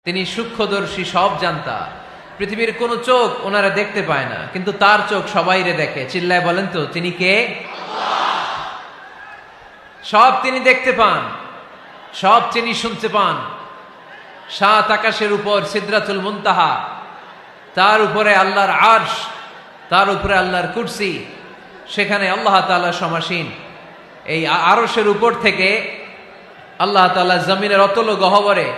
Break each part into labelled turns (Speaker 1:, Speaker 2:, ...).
Speaker 1: তিনি সূক্ষ্মদর্শী, সব জানতা। পৃথিবীর কোন চোখ ওনারা দেখতে পায় না, কিন্তু তার চোখ সবাইরে দেখে। চিল্লায় বলেন তো তিনি কে? সব তিনি দেখতে পান, সব তিনি শুনতে পান। সাত আকাশের উপর সিদরাতুল মুনতাহা, তার উপরে আল্লাহর আরশ, তার উপরে আল্লাহর কুরসি, সেখানে আল্লাহ তাআলা সমাসীন। এই আরশের উপর থেকে আল্লাহ তাআলা জমিনের অতল গহ্বরে,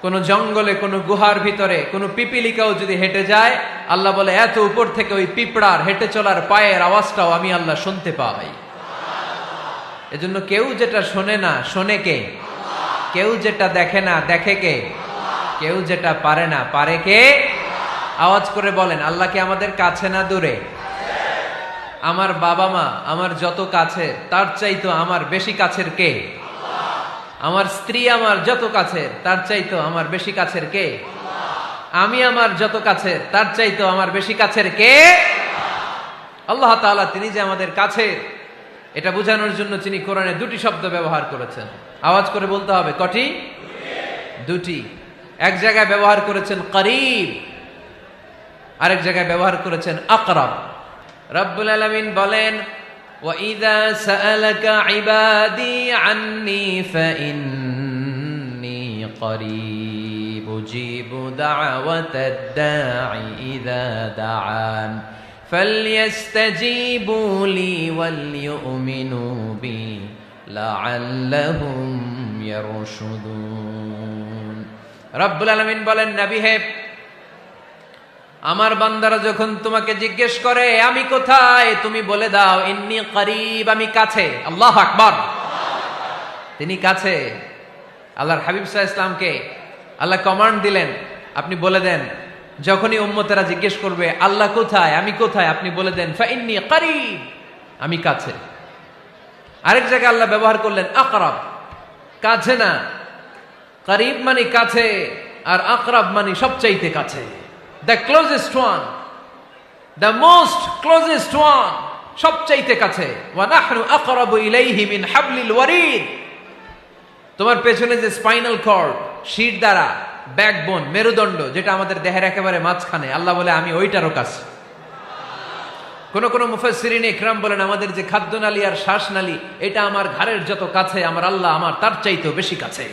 Speaker 1: কোন জঙ্গলে, কোন গুহার ভিতরে কোন পিপিলিকাও যদি হেঁটে যায়, আল্লাহ বলে এত উপর থেকে ওই পিঁপড়ার হেঁটে চলার পায়ের আওয়াজটাও আমি আল্লাহ শুনতে পাই। এজন্য কেউ যেটা শোনে না, শোনে কে? কেউ যেটা দেখে না, দেখে কে? কেউ যেটা পারে না, পারে কে? আওয়াজ করে বলেন, আল্লাহ কি আমাদের কাছে না দূরে? আমার বাবা মা আমার যত কাছে, তার চাইতো আমার বেশি কাছের কে? আমার স্ত্রী আমার যত কাছের, তার চাইতো আমার বেশি কাছের কে? আমি আমার যত কাছের, তার চাইতো আমার বেশি কাছের কে? আল্লাহ তাআলা তিনি যে আমাদের কাছে, এটা বোঝানোর জন্য তিনি কোরআনে দুটি শব্দ ব্যবহার করেছেন। আওয়াজ করে বলতে হবে, কটি? দুটি। এক জায়গায় ব্যবহার করেছেন করিব, আরেক জায়গায় ব্যবহার করেছেন আকরাব। রব্বুল আলামিন বলেন, وَإِذَا سَأَلَكَ عِبَادِي عَنِّي فَإِنِّي قَرِيبٌ أُجِيبُ دَعْوَةَ الدَّاعِ إِذَا دَعَانِ فَلْيَسْتَجِيبُوا لِي وَلْيُؤْمِنُوا بِي لَعَلَّهُمْ يَرْشُدُونَ। রব্বুল আলামিন বলেন, নবী হে, আমার বান্দারা যখন তোমাকে জিজ্ঞেস করে আমি কোথায়, তুমি বলে দাও ইন্নী করিব, আমি কাছে। আল্লাহু আকবার। তিনি কাছে। আল্লাহর হাবিব সাল্লাল্লাহু আলাইহি ওয়াসাল্লামকে আল্লাহ কমান্ড দিলেন, আপনি বলে দেন, যখনই উম্মতেরা জিজ্ঞেস করবে আল্লাহ কোথায়, আমি কোথায়, আপনি বলে দেন ফাইন্নী করিব, আমি কাছে। আরেক জায়গায় আল্লাহ ব্যবহার করলেন আকরাব, কাছে না। করিব মানে কাছে, আর আকরাব মানে সবচাইতে কাছে। The closest one, the most closest one, সবচাইতে কাছে। ওয়া নাহনু আকরাবু ইলাইহি মিন হাবলিল ওয়ারিদ। তোমার পেছনে যে স্পাইনাল কর্ড, শির দ্বারা, ব্যাকবোন, মেরুদণ্ড, যেটা আমাদের দেহের একেবারে মাঝখানে, আল্লাহ বলে আমি ওইটারও কাছে। কোন কোন মুফাসসিরিন ইকরাম বলেন, আমাদের যে খাদ্যনালী আর শ্বাসনালী, এটা আমার ঘাড়ের যত কাছে, আমার আল্লাহ আমার তার চাইতেও বেশি কাছে।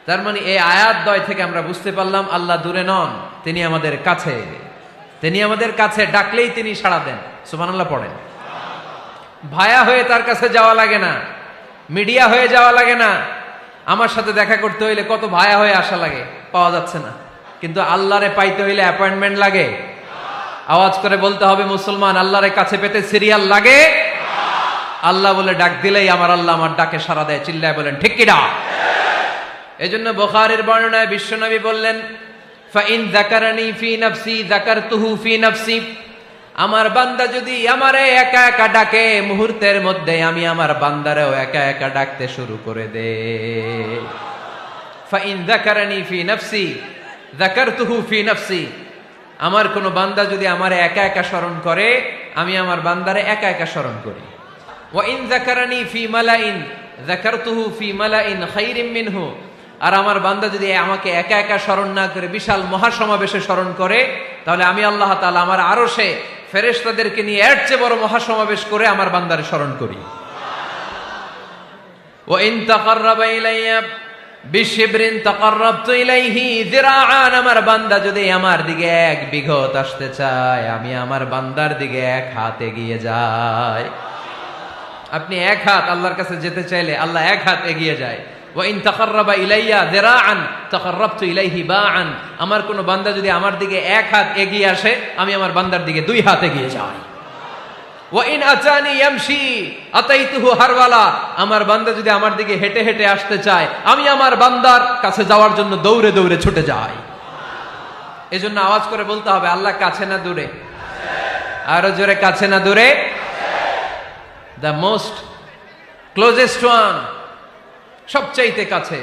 Speaker 1: তার মানে এই আয়াত দ্বয় থেকে আমরা বুঝতে পারলাম আল্লাহ দূরে নন, তিনি আমাদের কাছে। তিনি আমাদের কাছে, ডাকলেই তিনি সাড়া দেন। সুবহানাল্লাহ পড়েন। ভায়া হয়ে তার কাছে যাওয়া লাগে না, মিডিয়া হয়ে যাওয়া লাগে না। আমার সাথে দেখা করতে হইলে কত ভায়া হয়ে আসা লাগে, পাওয়া যাচ্ছে না। কিন্তু আল্লাহরে পাইতে হইলে অ্যাপয়েন্টমেন্ট লাগে। আওয়াজ করে বলতে হবে মুসলমান, আল্লাহরে কাছে পেতে সিরিয়াল লাগে। আল্লাহ বলে ডাক দিলেই আমার আল্লাহ আমার ডাকে সাড়া দেয়। চিল্লায় বলেন ঠিক কি না? এজন্য বুখারীর বর্ণনায় বিশ্বনবী বললেন, ফাইন যাকারানি ফি নাফসি যাকারতুহু ফি নাফসি। আমার বান্দা যদি আমারে একা একা ডাকে, মুহূর্তের মধ্যে আমি আমার বান্দারেও একা একা ডাকতে শুরু করে দে। ফাইন যাকারানি ফি নাফসি যাকারতুহু ফি নাফসি। আমার কোন বান্দা যদি আমারে একা একা স্মরণ করে, আমি আমার বান্দারে একা একা স্মরণ করি। ওয়া ইন যাকারানি ফি মালাইন যাকারতুহু ফি মালাইন খায়রিম মিনহু। আর আমার বান্দা যদি আমাকে একা একা স্মরণ না করে বিশাল মহাসমাবেশে স্মরণ করে, তাহলে আমি আল্লাহ তাআলা আমার আরশে ফেরেশতাদেরকে নিয়ে এর চেয়ে বড় মহাসমাবেশ করে আমার বান্দারে স্মরণ করি। ওয়া ইন তাকাররাবা ইলাইয়া বিশিবরিন তাকাররাবতু ইলাইহি যিরাআন। আমার বান্দা যদি আমার দিকে এক বিঘত আসতে চায়, আমি আমার বান্দার দিকে এক হাত এগিয়ে যাই। আপনি এক হাত আল্লাহর কাছে যেতে চাইলে আল্লাহ এক হাত এগিয়ে যায়। ওয়া ইন তাকাররাবা ইলাইয়া যিরাআন তাকাররাবতু ইলাইহি বাআন। আমার কোন বান্দা যদি আমার দিকে এক হাত এগিয়ে আসে, আমি আমার বান্দার দিকে দুই হাত এগিয়ে যাই। ওয়া ইন আতানি ইয়ামশি আতাইতুহু হারওয়ালা। আমার বান্দা যদি আমার দিকে হেঁটে হেঁটে আসতে চায়, আমি আমার বান্দার কাছে যাওয়ার জন্য দৌড়ে দৌড়ে ছুটে যাই। এজন্য আওয়াজ করে বলতে হবে, আল্লাহ কাছে না দূরে? আরো জোরে, কাছে না দূরে? দ্য মোস্ট ক্লোজেস্ট ওয়ান, সবচাইতে কাছে।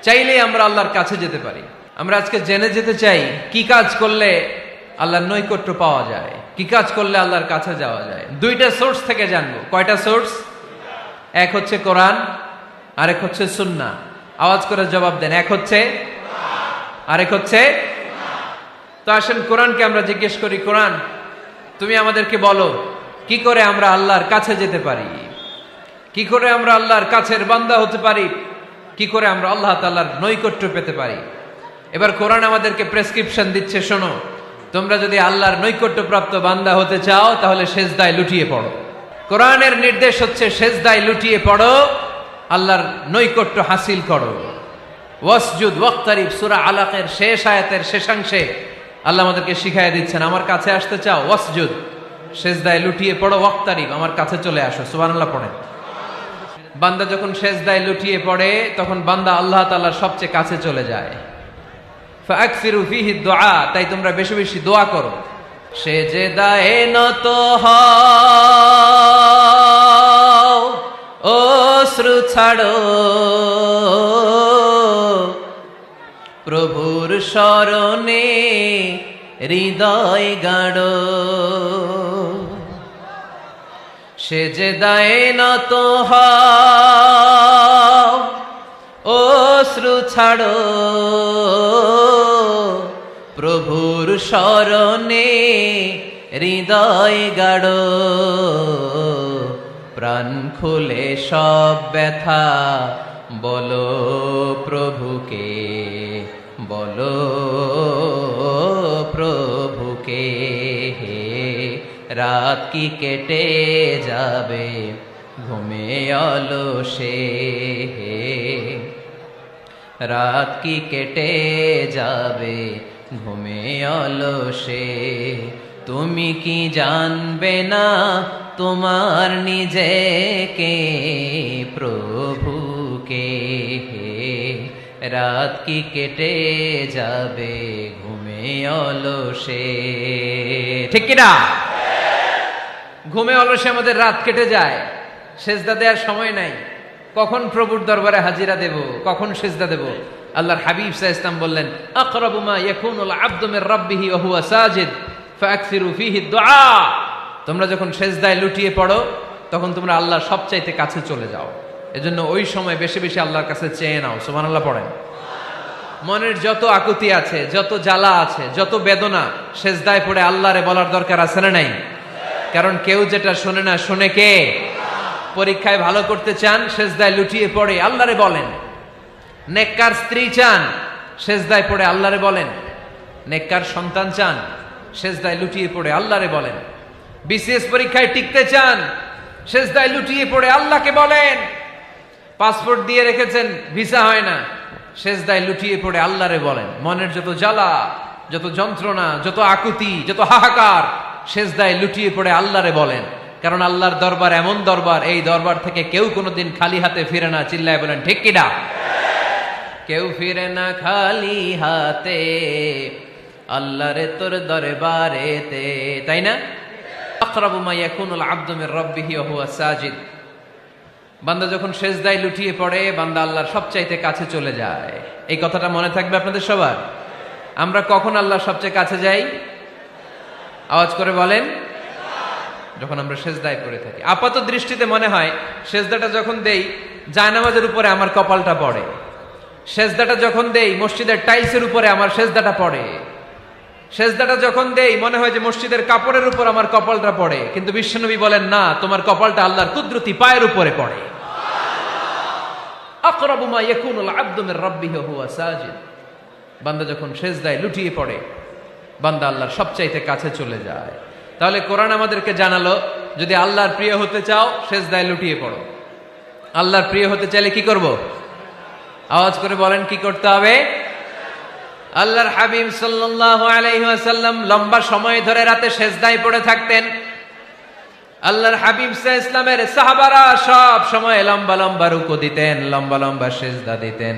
Speaker 1: চাইলেই আমরা আল্লাহর কাছে যেতে পারি। আমরা আজকে জেনে যেতে চাই কি কাজ করলে আল্লাহর নৈকট্য পাওয়া যায়, কি কাজ করলে আল্লাহর কাছে যাওয়া যায়। দুইটা সোর্স থেকে জানবো। কয়টা সোর্স? এক হচ্ছে কোরআন, আরেক হচ্ছে সুন্নাহ। আওয়াজ করে জবাব দেন। এক হচ্ছে, আরেক হচ্ছে। তো আসেন কোরআনকে আমরা জিজ্ঞেস করি, কোরআন তুমি আমাদেরকে বলো কি করে আমরা আল্লাহর কাছে যেতে পারি, কি করে আমরা আল্লাহর কাছের বান্দা হতে পারি, কি করে আমরা আল্লাহ তাআলার নৈকট্য পেতে পারি। এবার কোরআন আমাদেরকে প্রেসক্রিপশন দিচ্ছে, শোনো, তোমরা যদি আল্লাহর নৈকট্যপ্রাপ্ত বান্দা হতে চাও তাহলে সেজদায় লুটিয়ে পড়ো। কোরআনের নির্দেশ হচ্ছে সেজদায় লুটিয়ে পড়ো, আল্লাহর নৈকট্য হাসিল করো। ওয়াসজুদ ওয়াক্তারিব, সূরা আলাকের শেষ আয়াতের শেষাংশে আল্লাহ আমাদেরকে শিখাইয়া দিচ্ছেন, আমার কাছে আসতে চাও, ওয়াসজুদ, সেজদায় লুটিয়ে পড়ো, ওয়াক্তারিব, আমার কাছে চলে আসো। সুবহানাল্লাহ পড়েন। বান্দা যখন সেজদায় লুটিয়ে পড়ে তখন বান্দা আল্লাহ তাআলার সবচেয়ে কাছে চলে যায়। ফাকসিরু ফিহি দুআ, তাই তোমরা বেশি বেশি দোয়া করো। সেজদায়ে নত হও, অশ্রু ছাড়ো, প্রভুর শরণে হৃদয় গাড়ো। সেজদায়ে নত হও, অশ্রু ছাড়ো, প্রভুর শরণে হৃদয় গাড়ো। প্রাণ খুলে সব ব্যথা বলো প্রভুকে, বলো প্রভুকে। রাত কি কেটে যাবে ঘুমে অলসে, রাত কি কেটে যাবে ঘুমে অলসে। তুমি কি জানবে না তোমার নিজেকে, প্রভুকে। রাত কি কেটে যাবে ঘুমে অলসে। ঠিক কিনা? ঘুমে অলসে আমাদের রাত কেটে যায়, সেজদা দেওয়ার সময় নাই। কখন প্রভুর দরবারে হাজিরা দেব, কখন সেজদা দেব? আল্লাহর হাবিব সাল্লাল্লাহু আলাইহি ওয়াসাল্লাম বললেন, আকরাবু মা ইয়াকুনুল আবদু মির রাব্বিহি ওয়া হুয়া সাজিদ ফাকসিরু ফিহি দুআ। তোমরা যখন সেজদায় লুটিয়ে পড়ো তখন তোমরা আল্লাহর সবচাইতে কাছে চলে যাও। এজন্য ওই সময় বেশি বেশি আল্লাহর কাছে চেয়ে নাও। সুবহানাল্লাহ পড়েন। মনের যত আকুতি আছে, যত জ্বালা আছে, যত বেদনা, সেজদায় পড়ে আল্লাহরে বলার দরকার আছে না নাই? কারণ কেউ যেটা শোনে না, শোনে কে? পরীক্ষায় ভালো করতে চান, সেজদায় লুটিয়ে পড়ে আল্লাহরে বলেন। নেককার স্ত্রী চান, সেজদায় পড়ে আল্লাহরে বলেন। নেককার সন্তান চান, সেজদায় লুটিয়ে পড়ে আল্লাহরে বলেন। বিসিএস পরীক্ষায় টিকতে চান, সেজদায় লুটিয়ে পড়ে আল্লাহকে বলেন। পাসপোর্ট দিয়ে রেখেছেন, ভিসা হয় না, সেজদায় লুটিয়ে পড়ে আল্লাহরে বলেন। মনের যত জ্বালা, যত যন্ত্রণা, যত আকুতি, যত হাহাকার, সেজদায় লুটিয়ে পড়ে আল্লাহরে বলেন। কারণ আল্লাহর দরবার এমন দরবার, এই দরবার থেকে কেউ কোনোদিন খালি হাতে ফিরে না। চিল্লায় বলেন ঠিক কিনা? কেউ ফিরে না খালি হাতে আল্লাহরে তোর দরবারেতে, তাই না? আকরাবু মা ইয়াকুনুল আবদু মির রাব্বিহি ওয়া হুয়া সাজিদ। বান্দা যখন সেজদায় লুটিয়ে পড়ে, বান্দা আল্লাহর সবচাইতে কাছে চলে যায়। এই কথাটা মনে থাকবে আপনাদের সবার। আমরা কখন আল্লাহর সবচেয়ে কাছে যাই? আওয়াজ করে বলেন। যখন আমরা সেজদায় পড়ে থাকি। আপাত দৃষ্টিতে মনে হয় সেজদাটা যখন দেই জায়নামাজের উপরে আমার কপালটা পড়ে, সেজদাটা যখন দেই মসজিদের টাইলসের উপরে আমার সেজদাটা পড়ে, সেজদাটা যখন দেই মনে হয় যে মসজিদের কাপড়ের উপর আমার কপালটা পড়ে। কিন্তু বিশ্বনবী বলেন, না, তোমার কপালটা আল্লাহর কুদরতি পায়ের উপরে পড়ে। আকরাবু মা ইয়াকুনুল আবদু মির রাব্বিহি ওয়া হুয়া সাজিদ। বান্দা যখন সেজদায় লুটিয়ে পড়ে, বান্দা আল্লাহর সবচাইতে কাছে চলে যায়। তাহলে কোরআন আমাদেরকে জানালো, যদি আল্লাহর প্রিয় হতে চাও সেজদায় লুটিয়ে পড়ো। আল্লাহর প্রিয় হতে চাইলে কি করব? আওয়াজ করে বলেন, কি করতে হবে? আল্লাহর হাবিব সাল্লাল্লাহু আলাইহি ওয়াসাল্লাম লম্বা সময় ধরে রাতে সেজদায় পড়ে থাকতেন। আল্লাহর হাবিব সাল্লাল্লাহু আলাইহি ওয়াসাল্লামের সাহাবারা সব সময় লম্বা লম্বা রুকু দিতেন, লম্বা লম্বা সেজদা দিতেন।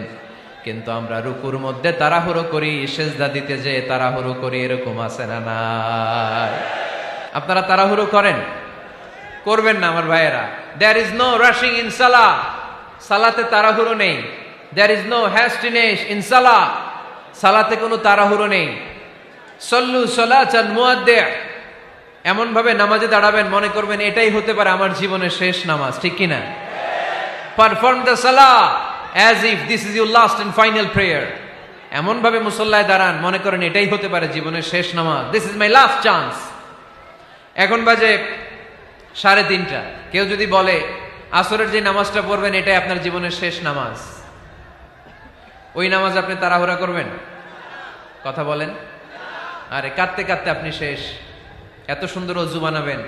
Speaker 1: কিন্তু আমরা রুকুর মধ্যে তাড়াহুড়ো করি, সেজদা দিতে যে তাড়াহুড়ো করি, এরকম আছে না নাই? আপনারা তাড়াহুড়ো করেন? করবেন না আমার ভাইয়েরা। There is no rushing in সালাহ। সালাতে তাড়াহুড়ো নেই। There is no hastiness in সালাহ। সালাতে কোনো তাড়াহুড়ো নেই। সল্লু সালাতান মুআদ্দি'। এমন ভাবে নামাজে দাঁড়াবেন মনে করবেন এটাই হতে পারে আমার জীবনের শেষ নামাজ, ঠিক কিনা? Perform the salah as if this is your last and final prayer. এমন ভাবে মুসল্লায় দাঁড়ান মনে করেন এটাই হতে পারে জীবনের শেষ নামাজ, this is my last chance. এখন বাজে 3:30। কেউ যদি বলে আসরের যে নামাজটা পড়বেন এটাই আপনার জীবনের শেষ নামাজ, ওই নামাজ আপনি তাড়াহুড়া করবেন? কথা বলেন। আরে কাঁদতে কাঁদতে আপনি শেষ। এত সুন্দর অজু বানাবেন,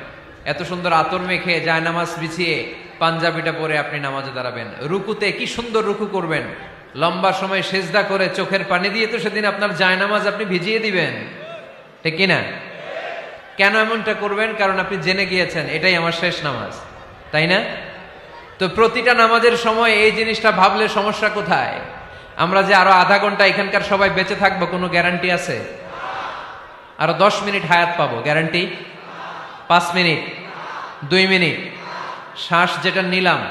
Speaker 1: এত সুন্দর আতর মেখে যায় নামাজ বিছিয়ে পাঞ্জাবিটা পরে আপনি নামাজে দাঁড়াবেন, রুকুতে কি সুন্দর রুকু করবেন, লম্বা সময় সেজদা করে চোখের পানি দিয়ে তো সেদিন আপনার যায় নামাজ আপনি ভিজিয়ে দিবেন, ঠিক কিনা? কেন এমনটা করবেন? কারণ আপনি জেনে গিয়েছেন এটাই আমার শেষ নামাজ, তাই না? তো প্রতিটা নামাজের সময় এই জিনিসটা ভাবলে সমস্যা কোথায়? আমরা যে আরো আধা ঘন্টা এখানকার সবাই বেঁচে থাকবো কোনো গ্যারান্টি আছে? আরো 10 মিনিট হায়াত পাবো, গ্যারান্টি? 5 মিনিট, 2 মিনিট, শ্বাস যেটা নিলাম,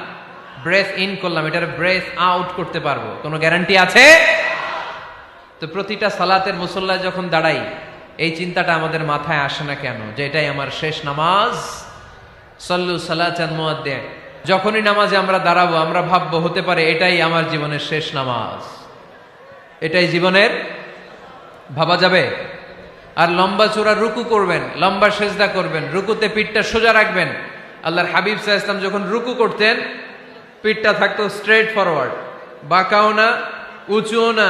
Speaker 1: ব্রেথ ইন করলাম, এটার ব্রেথ আউট করতে পারবো, কোনো গ্যারান্টি আছে? তো প্রতিটা সালাতের মুসল্লায় যখন দাঁড়াই এই চিন্তাটা আমাদের মাথায় আসে না কেন যে এটাই আমার শেষ নামাজ? সল্লু সালাতান মুআদ্দিন। যখনই নামাজে আমরা দাঁড়াবো আমরা ভাববো হতে পারে এটাই আমার জীবনের শেষ নামাজ, এটাই জীবনের, ভাবা যাবে? আর লম্বা চূড়া রুকু করবেন, লম্বা সেজদা করবেন, রুকুতে পিঠটা সোজা রাখবেন। আল্লাহর হাবিব সাল্লাল্লাহু আলাইহি ওয়াসাল্লাম যখন রুকু করতেন পিঠটা থাকতো স্ট্রেট ফরওয়ার্ড, বাঁকাও না উঁচুও না,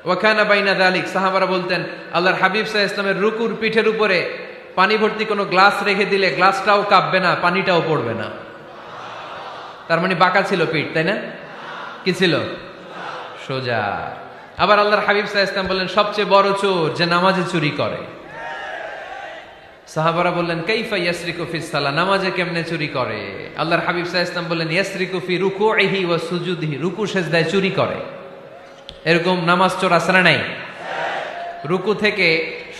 Speaker 1: ওয়াকানা বাইনা যালিক। সাহাবারা বলতেন আল্লাহর হাবিব সাল্লাল্লাহু আলাইহি ওয়াসাল্লামের রুকুর পিঠের উপরে পানি ভর্তি কোনো গ্লাস রেখে দিলে গ্লাসটাও কাঁপবে না, পানিটাও পড়বে না। তার মানে বাঁকা ছিল পিঠ, তাই না? কি ছিল? সোজা। আবার আল্লাহর হাবিব সাল্লাল্লাহু আলাইহি ওয়াসাল্লাম বললেন সবচেয়ে বড় চোর যে নামাজে চুরি করে। সাহাবারা বললেন কাইফা ইয়াসরিকু ফিস সালাহ, নামাজে কেমনে চুরি করে? আল্লাহর হাবিব সাল্লাল্লাহু আলাইহি ওয়াসাল্লাম বললেন ইয়াসরিকু ফি রুকুইহি ওয়া সুজুদিহি, রুকু সেজদায় চুরি করে। এরকম নামাজ চোর আছে না নাই? রুকু থেকে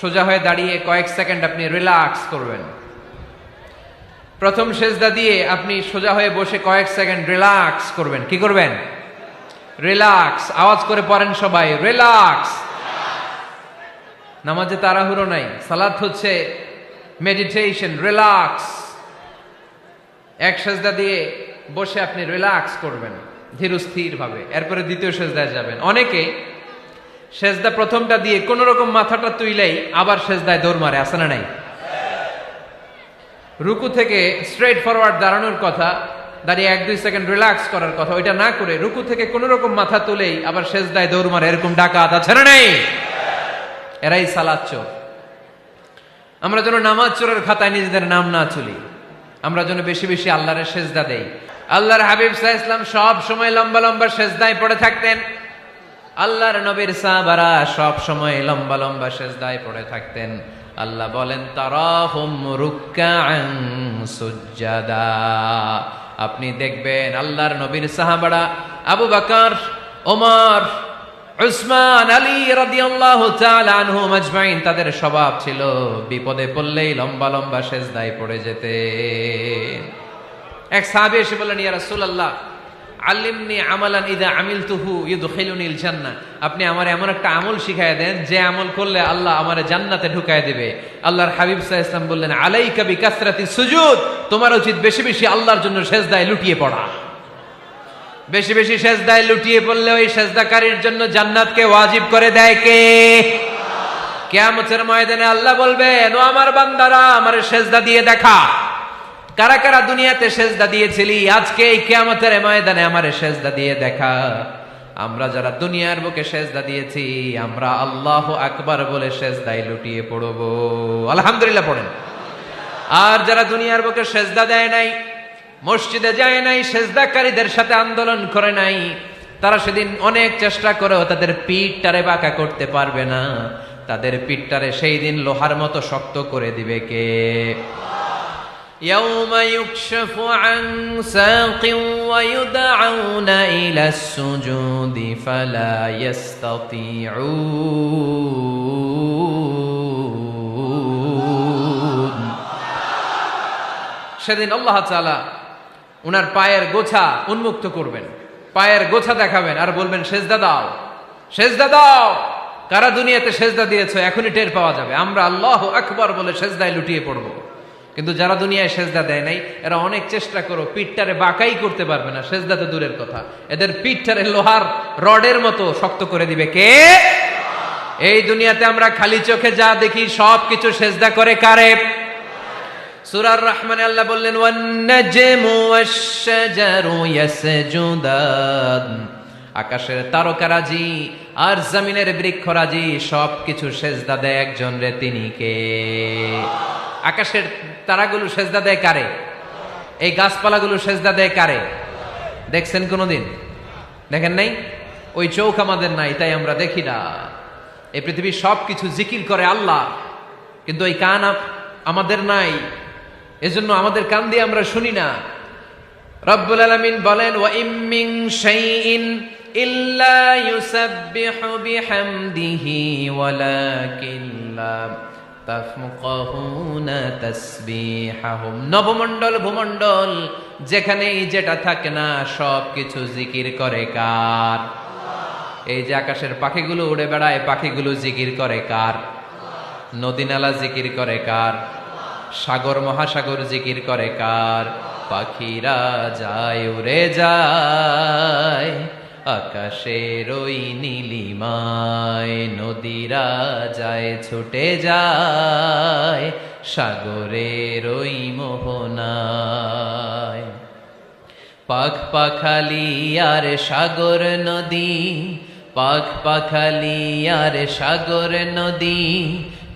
Speaker 1: সোজা হয়ে দাঁড়িয়ে কয়েক সেকেন্ড আপনি রিল্যাক্স করবেন। প্রথম সেজদা দিয়ে আপনি সোজা হয়ে বসে কয়েক সেকেন্ড রিল্যাক্স করবেন। কি করবেন? রিল্যাক্স। আওয়াজ করে পড়েন সবাই, রিল্যাক্স। নামাজে তাড়াহুড়ো নাই, সালাত হচ্ছে মেডিটেশন, রিল্যাক্স। এক সেজদা দিয়ে বসে আপনি রিল্যাক্স করবেন ধীরস্থির ভাবে, এরপরে দ্বিতীয় সেজদায় যাবেন। অনেকে সেজদা প্রথমটা দিয়ে কোন রকম মাথাটা তুইলেই আবার সেজদায় দৌড় মারে, আছে না নাই? রুকু থেকে স্ট্রেট ফরওয়ার্ড দাঁড়ানোর কথা, দাঁড়িয়ে 1-2 সেকেন্ড রিল্যাক্স করার কথা, ওইটা না করে রুকু থেকে কোন রকম মাথা তুলেই আবার সেজদায় দৌড় মারে, এরকম ডাকাত আছে না নাই? এরাই সালাত চোর। আমরা যেন নামাজ চোরের খাতায় নিজেদের নাম না তুলি, আমরা যেন বেশি বেশি আল্লাহর সেজদা দেই। আল্লাহর হাবিব সাল্লাল্লাহু আলাইহি ওয়াসাল্লাম সব সময় লম্বা লম্বা সেজদায় পড়ে থাকতেন। আল্লাহর নবীর সাহাবারা সব সময় লম্বা লম্বা সেজদায় পড়ে থাকতেন। আল্লাহ বলেন তারাহুম রুকআন সুজদা। আপনি দেখবেন আল্লাহর নবীর সাহাবারা আবু বকর, ওমর, উসমান, আলী রাদিয়াল্লাহু তাআলা আনহুম আজমাইন, তাদের স্বভাব ছিল বিপদে পড়লেই লম্বা লম্বা সেজদায় পড়ে যেতেন। এক সাহাবী এসে বললেন ইয়া রাসূলুল্লাহ আল্লিমনি আমালান ইযা আমিলতুহু ইউদখিলুনিল জান্নাহ, আপনি আমার এমন একটা আমল শিখায় দেন যে আমল করলে আল্লাহ আমারে জান্নাতে ঢুকায় দিবে। আল্লাহর হাবিব সাল্লাল্লাহু আলাইহি ওয়াসাল্লাম বললেন আলাইকা বিকাসরাতিস সুজুদ, তোমার উচিত বেশি বেশি আল্লাহর জন্য সেজদায় লুটিয়ে পড়া। বেশি বেশি সেজদায় লুটিয়ে পড়লে ওই সেজদাকারীর জন্য জান্নাতকে ওয়াজিব করে দেয় কে? কিয়ামতের ময়দানে আল্লাহ বলবেন ও আমার বান্দারা আমারে সেজদা দিয়ে দেখা, কারা কারা দুনিয়াতে সেজদা দিয়েছিলি, আজকে এই কিয়ামতের ময়দানে আমারে সেজদা দিয়ে দেখা। আমরা যারা দুনিয়ার বুকে সেজদা দিয়েছি আমরা আল্লাহু আকবার বলে সেজদায় লুটিয়ে পড়ব, আলহামদুলিল্লাহ পড়েন। আর যারা দুনিয়ার বুকে সেজদা দেয় নাই, মসজিদে যায় নাই, সেজদাকারীদের সাথে আন্দোলন করে নাই, তারা সেদিন অনেক চেষ্টা করেও তাদের পিঠটারে বাঁকা করতে পারবে না। তাদের পিঠটারে সেই দিন লোহার মতো শক্ত করে দিবে কে? يوم يكشف عن ساق ويدعون إلى السجود فلا يستطيعون। সেদিন আল্লাহ তাআলা উনার পায়ের গোছা উন্মুক্ত করবেন, পায়ের গোছা দেখাবেন আর বলবেন সেজদা দাও, সেজদা দাও। কারা দুনিয়াতে সেজদা দিয়েছো এখনই টের পাওয়া যাবে। আমরা আল্লাহু আকবার বলে সেজদায় লুটিয়ে পড়ব। কিন্তু যারা দুনিয়ায় সেজদা দেয় নাই এরা অনেক চেষ্টা করো পিঠটারে বাঁকাই করতে পারবে না, সেজদা তো দূরের কথা, এদের পিঠটারে লোহার রডের মতো শক্ত করে দিবে কে? এই দুনিয়াতে আমরা খালি চোখে যা দেখি সব কিছু সেজদা করে কারে? সূরার রহমানে আল্লাহ বললেন ওয়ান নাজমু ওয়াশ-শাজারু ইয়াসজুদান, আকাশের তারকারাজি আর জমিনের বৃক্ষরাজি সব কিছু সেজদা দেয় একজন রে, তিনি কে? আকাশের তারাগুলো সেজদা দেয় কারে? এই গাছপালাগুলো সেজদা দেয় কারে? দেখছেন কোনদিন? দেখেন নাই? ওই চোখ আমাদের নাই, তাই আমরা দেখি না। এই পৃথিবীর সব কিছু জিকির করে আল্লাহ, কিন্তু ওই কান আমাদের নাই, এজন্য আমাদের কান দিয়ে আমরা শুনি না। রব্বুল আলামিন বলেন ওয়া ইম মিন শাইইন ইল্লা ইউসাব্বিহু বিহামদিহি ওয়ালাকিন লা তাফকাহুনা তাসবিহাহুম। নবমণ্ডল ভূমণ্ডল যেখানেই যেটা থাকে না সব কিছু জিকির করে কার? এই যে আকাশের পাখিগুলো উড়ে বেড়ায়, পাখিগুলো জিকির করে কার? নদী নালা জিকির করে কার? সাগর মহাসাগর জিকির করে কার? পাখিরা যায় উড়ে যায় আকাশের ওই নীলিমায়, নদীরা যায় ছুটে যায় সাগরের ওই মোহনায়। পাখ পাখালি আর সাগর নদী, পাখ পাখালি আর সাগর নদী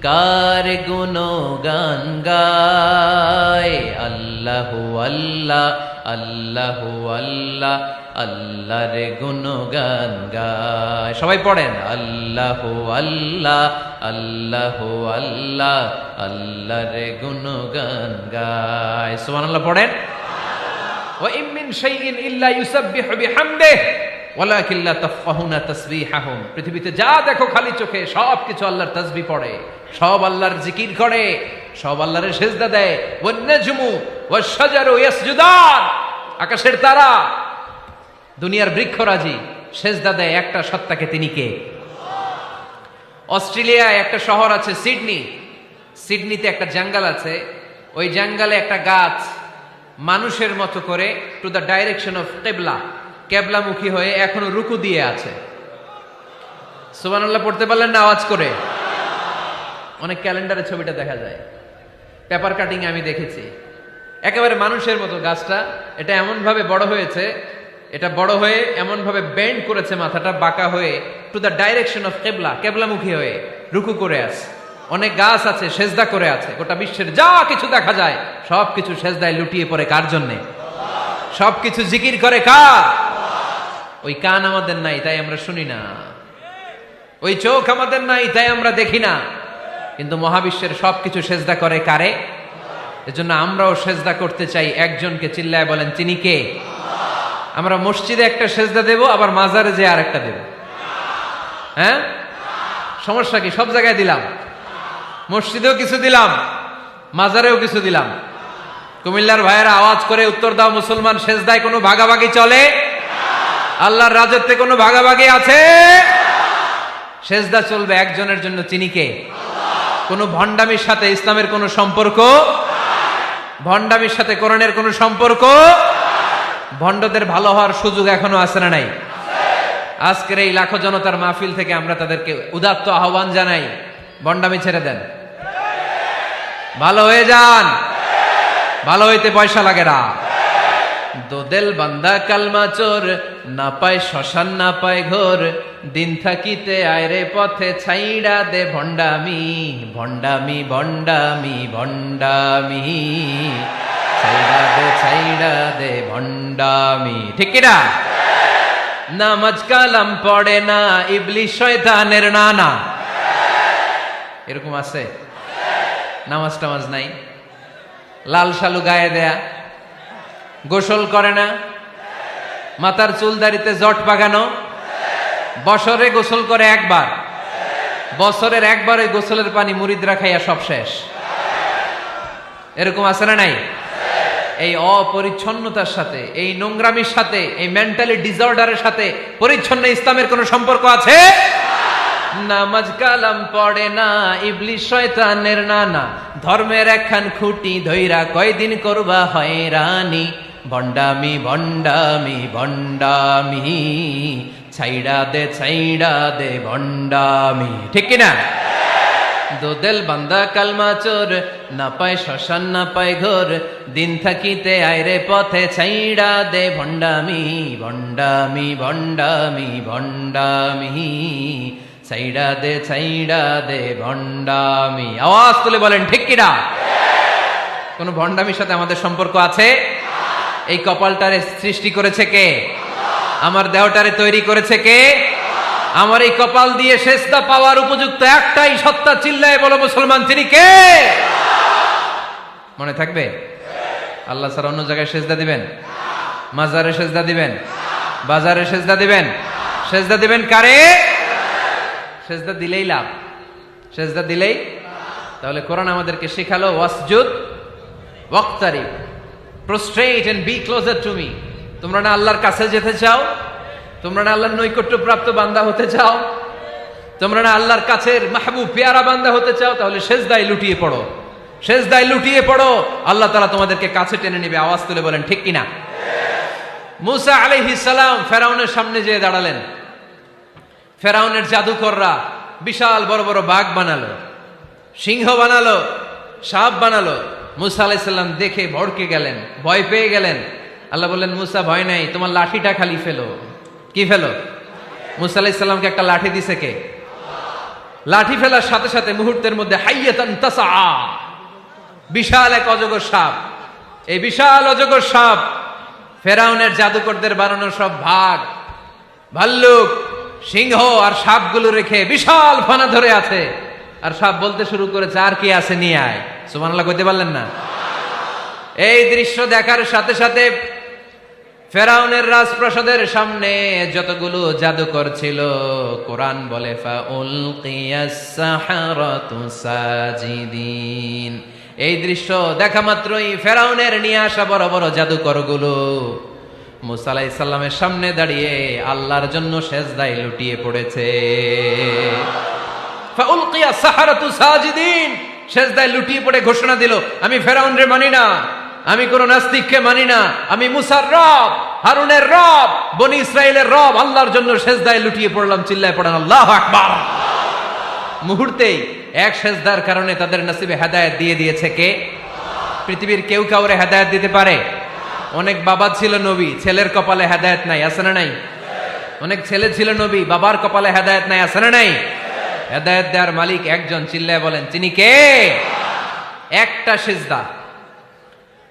Speaker 1: কার গুণগান গায়? আল্লাহু আল্লাহ আল্লাহু আল্লাহ আল্লাহর গুণগান গায়। সবাই পড়েন আল্লাহু আল্লাহ আল্লাহু আল্লাহ আল্লাহর গুণগান গায়। সুবহানাল্লাহ পড়েন। ওয়া ইম মিন শাইইন ইল্লা ইউসাব্বিহু বিহামদিহি ওয়ালাকিন লা তাফকাহুনা তাসবিহাহুম। পৃথিবীতে যা দেখো খালি চোখে সব কিছু আল্লাহর তাসবিহ পড়ে, সব আল্লাহর জিকির করে, সব আল্লাহর সেজদা দেয়। ওয়ান নাজমু ওয়াশ-শাজারু ইয়াসজুদান, আকাশের তারা দুনিয়ার বৃক্ষরাজি সেজদা দেয় একটা সত্তাকে, তিনি কে? অস্ট্রেলিয়ায় একটা শহর আছে সিডনি, সিডনিতে একটা জঙ্গল আছে, ওই জঙ্গলে একটা গাছ মানুষের মতো করে টু দ্য ডাইরেকশন অফ কিবলা, কেবলামুখী হয়ে এখনো রুকু দিয়ে আছে। সুবহানাল্লাহ পড়তে পারলেন না আওয়াজ করে? অনেক ক্যালেন্ডারে ছবিটা দেখা যায়, পেপার কাটিং আমি দেখেছি। একেবারে মানুষের মতো গাছটা, এটা এমন ভাবে বড় হয়েছে, এটা বড় হয়ে এমন ভাবে বেন্ড করেছে, মাথাটা বাঁকা হয়ে টু দ্য ডাইরেকশন অফ কিবলা, কেবলামুখী হয়ে রুকু করে আছে। অনেক গাছ আছে সেজদা করে আছে। গোটা বিশ্বের যা কিছু দেখা যায় সব কিছু সেজদায় লুটিয়ে পড়ে কার জন্যে? সব কিছু জিকির করে কার? ওই কান আমাদের নাই, তাই আমরা শুনি না। ওই চোখ আমাদের নাই, তাই আমরা দেখি না। কিন্তু মহাবিশ্বের সবকিছু সেজদা করে কারে? এজন্য আমরাও সেজদা করতে চাই একজনকে। চিল্লায় বলেন তিনি কে? আমরা মসজিদে একটা সেজদা দেব, আবার মাজারে যে আরেকটা দেব। হ্যাঁ, সমস্যা কি? সব জায়গায় দিলাম, মসজিদেও কিছু দিলাম, মাজারেও কিছু দিলাম। কুমিল্লার ভাইয়েরা আওয়াজ করে উত্তর দাও, মুসলমান সেজদায় কোনো ভাগাভাগি চলে? আল্লাহর রাজত্বে কোনো ভাগাভাগি আছে? সেজদা চলবে একজনের জন্য, তিনি কে? কোনো ভণ্ডামির সাথে ইসলামের কোনো সম্পর্ক, ভণ্ডামির সাথে কোরআনের কোনো সম্পর্ক। ভণ্ডদের ভালো হওয়ার সুযোগ এখনো আছে না নাই? আজকের এই লাখো জনতার মাহফিল থেকে আমরা তাদেরকে উদাত্ত আহ্বান জানাই, ভণ্ডামি ছেড়ে দেন, ভালো হয়ে যান। ভালো হইতে পয়সা লাগে না। দোদেল বান্দা কালমা চোর, না পায় শ্মশান না পায় ঘোর, দিন থাকিতে আয়রে পথে ছাইড়া দে ভণ্ডামি, ভণ্ডামি ভণ্ডামি ভণ্ডামি, ছাইড়া দে ভণ্ডামি। ঠিক কিনা? নামাজ কালাম পড়ে না, ইবলিশ শয়তানের নানা। এরকম আছে? নামাজ টামাজ নাই, লাল শালু গায়ে দেয়া, গোসল করে না, মাথার চুল দাড়িতে জট পাকানো, বছরে গোসল করে একবার, বছরের একবার ওই গোসলের পানি মুরিদরা খাইয়া সব শেষ। এরকম আছে না নাই? এই অপরিচ্ছন্নতার সাথে, এই নোংরামির সাথে, এই মেন্টালি ডিসঅর্ডারের সাথে পরিচ্ছন্ন ইসলামের কোন সম্পর্ক আছে? নামাজ কালাম পড়ে না, ইবলিস শয়তানের নানা, ধর্মের একখান খুঁটি ধইরা কয়দিন করবা হয়রানি, ভণ্ডামি ভণ্ডামি ভণ্ডামি, ছাইড়া দে ভণ্ডামি। ঠিক কিনা? দোদেল বান্দা কালমা চোর, না পায় শ্মশান না পায় ঘোর, দিন থাকিতে আইরে পথে ছাইড়া দে ভণ্ডামি ভণ্ডামি ভণ্ডামি ভণ্ডামি, ছাইড়া দে ভণ্ডামি। আওয়াজ তুলে বলেন ঠিক কিনা? কোন ভণ্ডামির সাথে আমাদের সম্পর্ক আছে? এই কপালটারে সৃষ্টি করেছে কে? আমার দেহটারে তৈরি করেছে কে? আমার এই কপাল দিয়ে সেজদা পাওয়ার উপযুক্ত একটাই সত্তা, চিল্লায় বলো মুসলমান, তিনি কে? মনে থাকবে? আল্লাহ ছাড়া অন্য জায়গায় সেজদা দিবেন? মাজারে সেজদা দিবেন? বাজারে সেজদা দিবেন? সেজদা দিবেন কারে? সেজদা দিলেই লাভ, সেজদা দিলেই। তাহলে কোরআন আমাদেরকে শেখালো ওয়াসজুদ ওয়াক্তারিব, prostrate and be closer to me. তোমরা না আল্লাহর কাছে যেতে চাও? তোমরা না আল্লাহর নৈকট্য প্রাপ্ত বান্দা হতে চাও? তোমরা না আল্লাহর কাছের মাহবুব পেয়ারা বান্দা হতে চাও? তাহলে সেজদায় লুটিয়ে পড়ো, সেজদায় লুটিয়ে পড়ো, আল্লাহ তাআলা তোমাদেরকে কাছে টেনে নেবে। আওয়াজ তুলে বলেন ঠিক কিনা? মুসা আলাইহিস সালাম ফেরাউনের সামনে যেয়ে দাঁড়ালেন। ফেরাউনের জাদুকররা বিশাল বড় বড় বাঘ বানালো, সিংহ বানালো, সাপ বানালো। মুসা আলাইহিস সালাম দেখে ভড়কে গেলেন, ভয় পেয়ে গেলেন। আল্লাহ বললেন, মুসা ভয় নাই, তোমার লাঠিটা খালি ফেলো। কি ফেলো? মুসা আলাইহিস সালামকে একটা লাঠি দিছে কে? লাঠি ফেলার সাথে সাথে মুহূর্তের মধ্যে হাইয়াতান তাসআ, বিশাল এক অজগর সাপ। এই বিশাল অজগর সাপ ফেরাউনের জাদুকরদের বানানো সব ভাগ, ভাল্লুক, সিংহ আর সাপগুলো রেখে বিশাল ফানা ধরে আছে। আর সাপ বলতে শুরু করেছে, আর কি আছে নিয়ে আয়। সুবহানাল্লাহ কইতে পারলেন না? এই দৃশ্য দেখার সাথে সাথে ফেরাউনের রাজপ্রাসাদের সামনে যতগুলো জাদুকর ছিল, কোরআন বলে ফাউলকিয়াস সাহারাতু সাজিদিন। এই দৃশ্য দেখা মাত্রই ফেরাউনের নিয়ে আসা বড় বড় জাদুকরগুলো মুসা আলাইহিস সালামের সামনে দাঁড়িয়ে আল্লাহর জন্য সেজদায় লুটিয়ে পড়েছে। ফাউলকিয়াস সাহারাতু সাজিদিন, সেজদায় লুটিয়ে পড়ে ঘোষণা দিল, আমি ফেরাউনরে মানি না, আমি কোন নাস্তিককে মানি না, আমি মুসার রব, হারুনের রব, বনি ইসরাইলের রব, আল্লাহর জন্য সেজদায় লুটিয়ে পড়লাম। চিল্লায় পড়েন আল্লাহু আকবার। মুহূর্তেই এক সেজদার কারণে তাদের নসিবে হেদায়েত দিয়ে দিয়েছে কে? পৃথিবীর কেউ কাউরে হেদায়েত দিতে পারে? অনেক বাবা ছিল নবী, ছেলের কপালে হেদায়েত নাই, আছে না নাই? অনেক ছেলে ছিল নবী, বাবার কপালে হেদায়েত নাই, আছে না নাই? হেদায়েত দেওয়ার মালিক একজন, চিল্লায় বলেন তিনি কে? একটা সিজদা,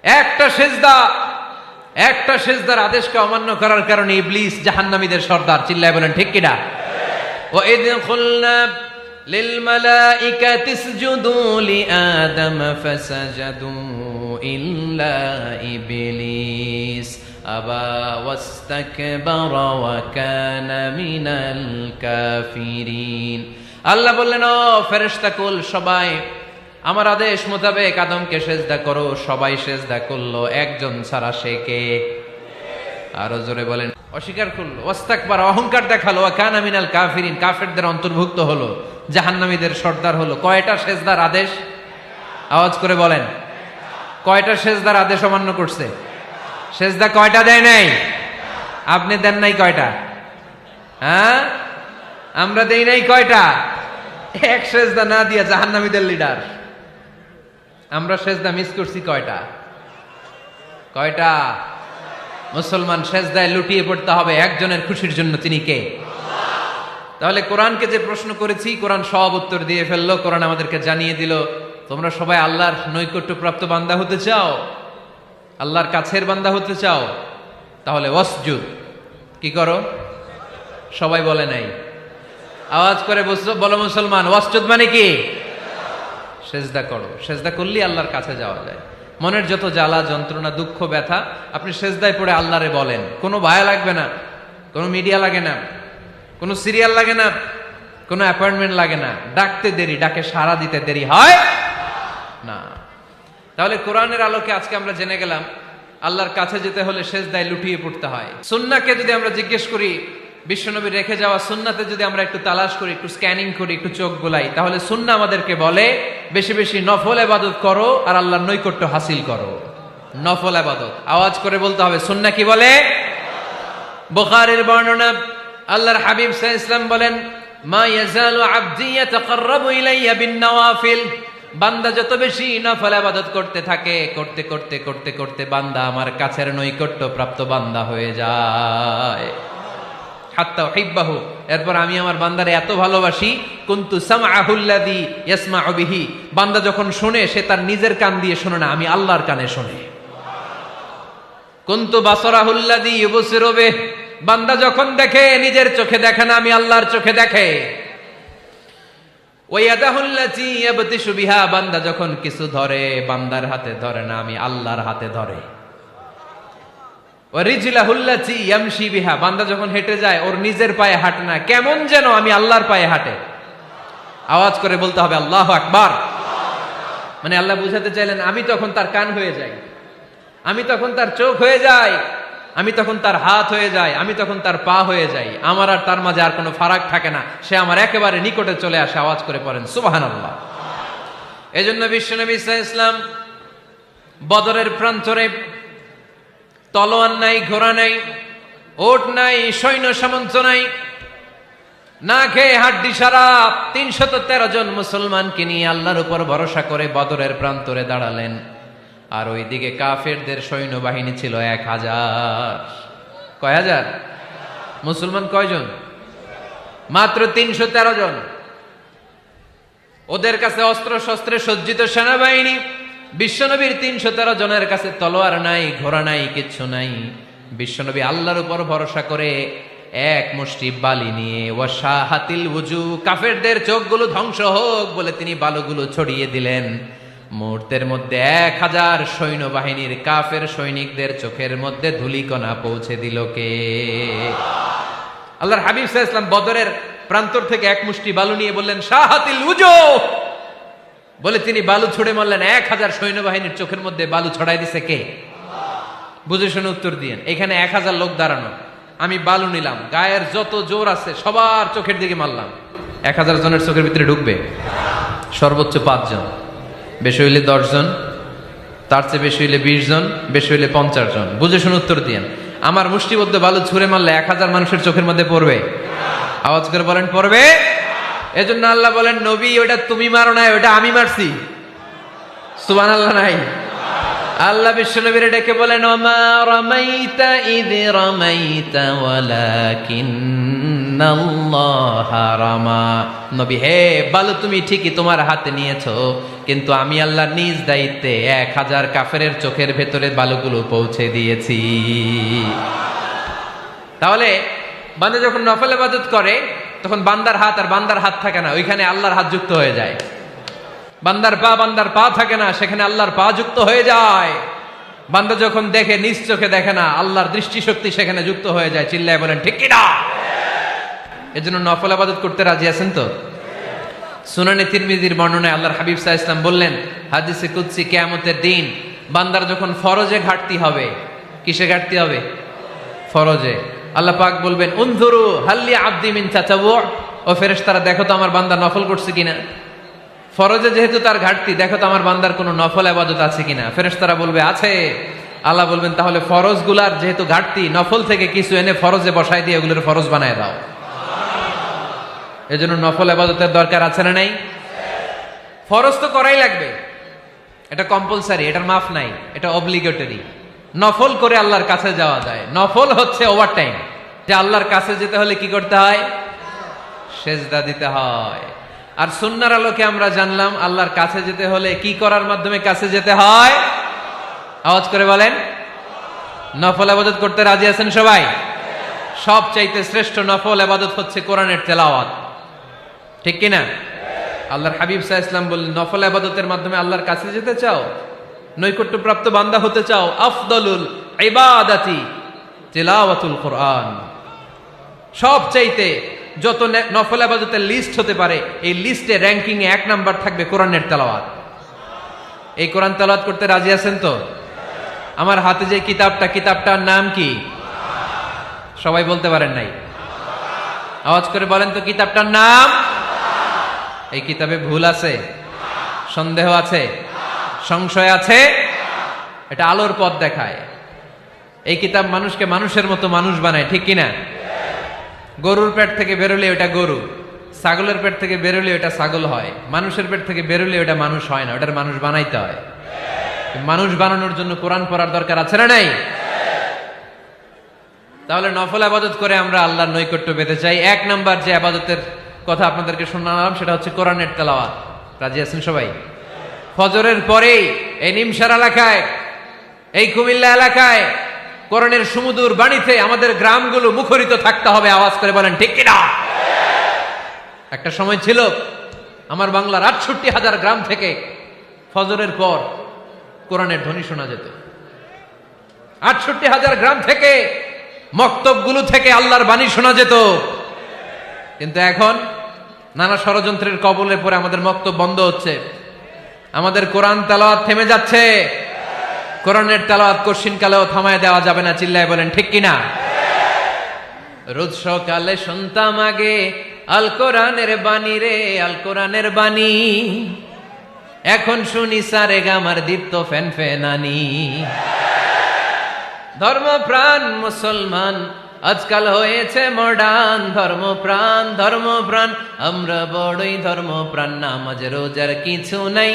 Speaker 1: একটা সিজদা, একটা সিজদার আদেশকে অমান্য করার কারণে ইবলিস জাহান্নামীদের সর্দার। চিল্লায় বলেন ঠিক কিনা? ওয়া ইয কুলনা লিল মালাইকাতি ইসজুদু লিআদম ফাসাজাদু ইল্লা ইবলিস আবা ওয়াস্তাকবারা ওয়া কানা মিনাল কাফিরিন। আল্লাহ বললেন, ও ফেরেশতা কুল সবাই আমার আদেশ মোতাবেক আদমকে সেজদা করো। সবাই সেজদা করলো, একজন ছাড়া, সে কে? আরো জোরে বলেন। অস্বীকার করলো, ওয়াস্তাকবার, অহংকার দেখালো, ওয়া কানা মিনাল কাফিরিন, কাফেরদের অন্তর্ভুক্ত হলো, জাহান্নামীদের সর্দার হলো। কয়টা সেজদার আদেশ? আওয়াজ করে বলেন, কয়টা সেজদার আদেশ অমান্য করছে? সেজদা কয়টা দেয় নাই? আপনি দেন নাই কয়টা? হ্যাঁ, আমরা দেই নাই কয়টা? এক সেজদা না দিয়া জাহান্নামীদের লিডার। আমরা সেজদা মিস করছি কয়টা? কয়টা? মুসলমান সেজদায় লুটিয়ে পড়তে হবে একজনের খুশির জন্য, তিনি কে? তাহলে কোরআনকে যে প্রশ্ন করেছি, কোরআন সব উত্তর দিয়ে ফেললো। কোরআন আমাদেরকে জানিয়ে দিল, তোমরা সবাই আল্লাহর নৈকট্যপ্রাপ্ত বান্দা হতে চাও, আল্লাহর কাছের বান্দা হতে চাও, তাহলে ওয়াসজুদ, কি করো? সবাই বলে নাই, আওয়াজ করে বলো মুসলমান, ওয়াসজুদ মানে কি? সেজদা করো। সেজদা করলেই আল্লাহর কাছে যাওয়া যায়। মনের যত জ্বালা যন্ত্রণা দুঃখ ব্যথা আপনি সেজদায় পড়ে আল্লাহরে বলেন। কোনো ভায়া লাগবে না, কোনো মিডিয়া লাগে না, কোনো সিরিয়াল লাগে না, কোনো অ্যাপয়েন্টমেন্ট লাগে না। ডাকতে দেরি, ডাকে সাড়া দিতে দেরি হয় না। তাহলে কোরআনের আলোকে আজকে আমরা জেনে গেলাম আল্লাহর কাছে যেতে হলে সেজদায় লুটিয়ে পড়তে হয়। সুন্নাহকে যদি আমরা জিজ্ঞেস করি বিশ্বনবী রেখে যাওয়া সুন্নাতে যদি আমরা একটু তালাশ করি, একটু স্ক্যানিং করি, একটু চোখ গোলাই, তাহলে সুন্নাহ আমাদেরকে বলে বেশি বেশি নফল ইবাদত করো আর আল্লাহর নৈকট্য হাসিল করো। নফল ইবাদত আওয়াজ করে বলতে হবে। সুন্নাহ কি বলে? বুখারীর বর্ণনা, আল্লাহর হাবিব সাল্লাল্লাহু আলাইহি ওয়াসাল্লাম বলেন, মা ইয়াজালু আবদি ইয়াতাকাররাবু ইলাইয়া বিন-নওয়াফিল, বান্দা যত বেশি নফল ইবাদত করতে থাকে, করতে করতে করতে করতে বান্দা আমার কাছের নৈকট্য প্রাপ্ত বান্দা হয়ে যায়। হাত্তা উহিব্বাহু, এরপর আমি আমার বান্দারে এত ভালোবাসি, কুনতু সামআহুল্লাযী ইয়াসমাউ বিহি, বান্দা যখন শুনে সে তার নিজের কান দিয়ে শুনে না, আমি আল্লাহর কানে শুনে। কুনতু বাসারাহুল্লাযী ইউবসিরু বিহি, বান্দা যখন দেখে নিজের চোখে দেখে না, আমি আল্লাহর চোখে দেখে। ওয়ায়াদাহুল্লাতী ইয়াবতিশু বিহা, বান্দা যখন কিছু ধরে বান্দার হাতে ধরে না, আমি আল্লাহর হাতে ধরে। ওয়ারিজলাহুল্লাতী ইয়ামশি বিহা, বান্দা যখন হেঁটে যায় ওর নিজের পায়ে হাঁটে না, কেমন যেন আমি আল্লাহর পায়ে হাঁটে। আওয়াজ করে বলতে হবে আল্লাহু আকবার। মানে আল্লাহ বুঝাতে চাইলেন আমি তখন তার কান হয়ে যাই, আমি তখন তার চোখ হয়ে যাই, আমি তখন তার হাত হয়ে যাই, আমি তখন তার পা হয়ে যাই, আমার আর তার মাঝে আর কোনো ফারাক থাকে না, সে আমার একেবারে নিকটে চলে আসে। আওয়াজ করে পড়েন সুবহানাল্লাহ। এজন্য বিশ্বনবী সাল্লাল্লাহু আলাইহি ওয়াসাল্লাম বদরের প্রান্তরে তলোয়ার নাই, ঘোড়া নাই, ওট নাই, সৈন্য সামন্ত নাই, না খেয়ে হাড্ডি সারা ৩১৩ জন মুসলমানকে নিয়ে আল্লাহর উপর ভরসা করে বদরের প্রান্তরে দাঁড়ালেন। আর ওইদিকে কাফেরদের সৈন্যবাহিনী ছিল ১,০০০। কয় হাজার? মুসলমান কয়জন? মাত্র ৩১৩ জন। ওদের কাছে অস্ত্র শস্ত্রে সজ্জিত সেনাবাহিনী, বিশ্বনবীর ৩১৩ জনের কাছে তলোয়ার নাই, ঘোড়া নাই, কিচ্ছু নাই। বিশ্বনবী আল্লাহর উপর ভরসা করে এক মুষ্টি বালি নিয়ে, ওয়াশাহাতিল ওযু, কাফেরদের চোখগুলো ধ্বংস হোক বলে তিনি বালুগুলো ছড়িয়ে দিলেন। মুহূর্তের মধ্যে ১,০০০ সৈন্যবাহিনীর কাফের সৈনিকদের চোখের মধ্যে ধূলিকণা পৌঁছে দিল কে? আল্লাহর হাবিব সাল্লাল্লাহু আলাইহি ওয়াসাল্লাম বদরের প্রান্তর থেকে এক মুষ্টি বালু নিয়ে বললেন শাহাতিল ওযু, বলে তিনি বালু ছুড়ে মারলেন। ১,০০০ সৈন্যবাহিনীর চোখের মধ্যে বালু ছড়াই দিছে কে? বুঝে শুনে উত্তর দিয়েন। এখানে ১,০০০ লোক দাঁড়ানো, আমি বালু নিলাম, গায়ের যত জোর আছে সবার চোখের দিকে মারলাম। ১,০০০ জনের চোখের ভিতরে ঢুকবে? সর্বোচ্চ ৫ জন, বেশি হইলে ১০ জন, তার চেয়ে বেশি হইলে ২০ জন, বেশি হইলে ৫০ জন। বুঝে শুনে উত্তর দিয়েন। আমার মুষ্টিবদ্ধ বালু ছুঁড়ে মারলে ১,০০০ মানুষের চোখের মধ্যে পড়বে? আওয়াজ করে বলেন পড়বে। এজন্য আল্লাহ বলেন নবী ওটা তুমি মারো নাই, ওটা আমি মারছি। সুবহানাল্লাহ নাই? আল্লাহ বিশ্বনবীর ডেকে বলেন ওমা রামাইতা ইয রামাইতা ওয়ালাকিন্নাল্লাহা রামা। নবী হে, বালু তুমি ঠিকই তোমার হাতে নিয়েছো, কিন্তু আমি আল্লাহ নিজ দায়িত্বে ১,০০০ কাফেরের চোখের ভেতরে বালুগুলো পৌঁছে দিয়েছি। তাহলে বান্দা যখন নফল ইবাদত করে তখন বান্দার হাত আর বান্দার হাত থাকে না, ওইখানে আল্লাহর হাত যুক্ত হয়ে যায়। বান্দার পা থাকে না, সেখানে আল্লাহর পা যুক্ত হয়ে যায়। বান্দা যখন দেখে নিজ চোখে দেখে না, আল্লাহর দৃষ্টিশক্তি সেখানে যুক্ত হয়ে যায়। চিল্লায় বলেন ঠিক কিনা? এজন্য নফল ইবাদত করতে রাজি আছেন তো? সুনানে তিরমিজির বর্ণনায় আল্লাহর হাবিব সাল্লাল্লাহু আলাইহি ওয়াসাল্লাম বললেন হাদিসে কুদসি, কিয়ামতের দিন বান্দার যখন ফরজে ঘাটতি হবে, কিসে ঘাটতি হবে? ফরজে। আল্লাহ পাক বলবেন উনজুরু হাল্লি আবদি মিন তাতাওয়ু, ও ফেরেশতারা দেখো তো আমার বান্দা নফল করছে কিনা। ফরজে যেহেতু তার ঘাটতি, দেখো তো আমার বান্দার কোনো নফল ইবাদত আছে কিনা। ফেরেশতারা বলবে আছে। আল্লাহ বলবেন তাহলে ফরজগুলার যেহেতু ঘাটতি, নফল থেকে কিছু এনে ফরজে বসাই দিয়ে ওগুলোর ফরজ বানায় দাও। এজন্য নফল ইবাদতের দরকার আছে না নাই? ফরজ তো করাই লাগবে, এটা কম্পালসারি, এটার মাফ নাই, এটা অব্লিগেটরি। নফল করে আল্লাহর কাছে যাওয়া যায়। নফল হচ্ছে ওভারটাইম, যে আল্লাহর কাছে যেতে হলে কি করতে হয়? সেজদা দিতে হয়। আর সুন্নাহর আলোকে আমরা জানলাম আল্লাহর কাছে যেতে হলে কি করার মাধ্যমে কাছে যেতে হয়? আওয়াজ করে বলেন নফল ইবাদত করতে রাজি আছেন সবাই? সবচাইতে শ্রেষ্ঠ নফল ইবাদত হচ্ছে কোরআনের তেলাওয়াত, ঠিক কিনা? আল্লাহর হাবিব সাল্লাল্লাহু আলাইহি ওয়াসাল্লাম বললেন নফল ইবাদতের মাধ্যমে আল্লাহর কাছে যেতে চাও, নৈকট্যপ্রাপ্ত বান্দা হতে চাও, আফদলুল ইবাদাতি তিলাওয়াতুল কোরআন। সবচাইতে যত নফল ইবাদতের লিস্ট হতে পারে, এই লিস্টে র্যাঙ্কিং এ ১ নাম্বার থাকবে কোরআনের তেলাওয়াত। এই কোরআন তেলাওয়াত করতে রাজি আছেন তো? আমার হাতে যে কিতাবটার নাম কি? সবাই বলতে পারেন নাই? আওয়াজ করে বলেন তো কিতাবটার নাম? এই কিতাবে ভুল আছে? সন্দেহ আছে? সংশয় আছে? এটা আলোর পথ দেখায়। এই কিতাব মানুষকে মানুষের মতো মানুষ বানায়, ঠিক কিনা? গরুর পেট থেকে বেরোলে ওটা গরু, ছাগলের পেট থেকে বেরোলে ওটা ছাগল হয়, মানুষের পেট থেকে বেরোলে ওটা মানুষ হয় না, ওটার মানুষ বানাইতে হয়। মানুষ বানানোর জন্য কোরআন পড়ার দরকার আছে না নাই? তাহলে নফল আবাদত করে আমরা আল্লাহর নৈকট্য পেতে চাই। এক নাম্বার যে আবাদতের কথা আপনাদেরকে শোনালাম সেটা হচ্ছে কোরআনের তেলাওয়াত। রাজি আছেন সবাই? ফজরের পরেই এই নিমসার এলাকায়, এই কুমিল্লা এলাকায় কোরআনের সুমধুর বাণীতে আমাদের গ্রামগুলো মুখরিত থাকতে হবে। আওয়াজ করে বলেন ঠিক কিনা? একটা সময় ছিল আমার বাংলার ৬৮,০০০ গ্রাম থেকে ফজরের পর কোরআনের ধ্বনি শোনা যেত। ৬৮,০০০ গ্রাম থেকে মক্তবগুলো থেকে আল্লাহর বাণী শোনা যেত। কিন্তু এখন নানা ষড়যন্ত্রের কবলে পড়ে আমাদের মক্তব বন্ধ হচ্ছে, আমাদের কোরআন তেলাওয়াত থেমে যাচ্ছে। কোরআনের তেলাওয়াত কশিনকালেও থামায় দেওয়া যাবে না। চিল্লায় বলেন ঠিক কিনা? রোজ সকালে শুনতাম আগে আল কোরআনের বাণী রে, আল কোরআনের বাণী। এখন শুনি সারে গামার দীপ্ত ফ্যান ফ্যানানি। ধর্মপ্রাণ মুসলমান আজকাল হয়েছে মডার্ন। ধর্মপ্রাণ ধর্মপ্রাণ আমরা বড়ই ধর্মপ্রাণ। নামাজ রোজার কিছু নাই,